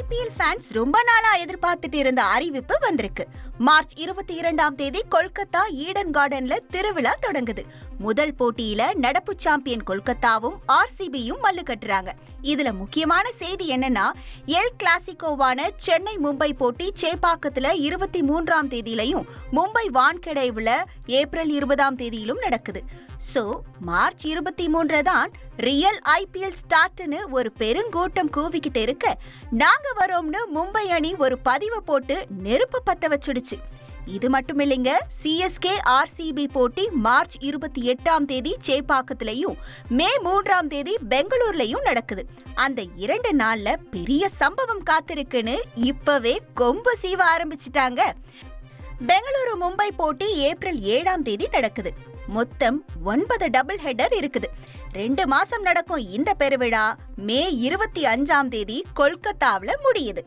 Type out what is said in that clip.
IPL fans ரொம்ப நாளா எதிர்பார்த்துட்டு இருந்த அறிவிப்பு வந்திருக்கு. மார்ச் 22ஆம் தேதி கொல்கத்தா ஈடன் கார்டன்ல திருவிழா தொடங்குது. முதல் போட்டியில நடப்பு சாம்பியன் கொல்கத்தாவும் ஆர்சிபியும் மல்லு கட்டுறாங்க. இதுல முக்கியமான செய்தி என்னன்னா, எல் கிளாசிக்கோவான சென்னை மும்பை போட்டி சேப்பாக்கத்துல 23ஆம் தேதியிலையும் மும்பை வான்கடேவுல ஏப்ரல் 20ஆம் தேதியிலும் நடக்குது. சோ மார்ச் 23 தான் ரியல் ஐபிஎல் ஸ்டார்ட்னு ஒரு பெருங்கூட்டம் கூவிக்கிட்டு இருக்க, நாங்க வரோம்னு மும்பை அணி ஒரு பதிவை போட்டு நெருப்பு பத்த வச்சுடுச்சு. இது மட்டும் இல்லைங்க, சிஎஸ்கே ஆர்சிபி போட்டி மார்ச் 28ஆம் தேதி சேப்பாக்கத்திலையும் மே 3ஆம் தேதி பெங்களூர்லயும் நடக்குது. அந்த 2 நாள்ல பெரிய சம்பவம் காத்திருக்குன்னு இப்பவே கொம்பு சீவ ஆரம்பிச்சிட்டாங்க. பெங்களூரு மும்பை போட்டி ஏப்ரல் 7ஆம் தேதி நடக்குது. மொத்தம் 9 டபுள் ஹெட்டர் இருக்குது. 2 மாசம் நடக்கும் இந்த பெருவிழா மே 25ஆம் தேதி கொல்கத்தாவுல முடியுது.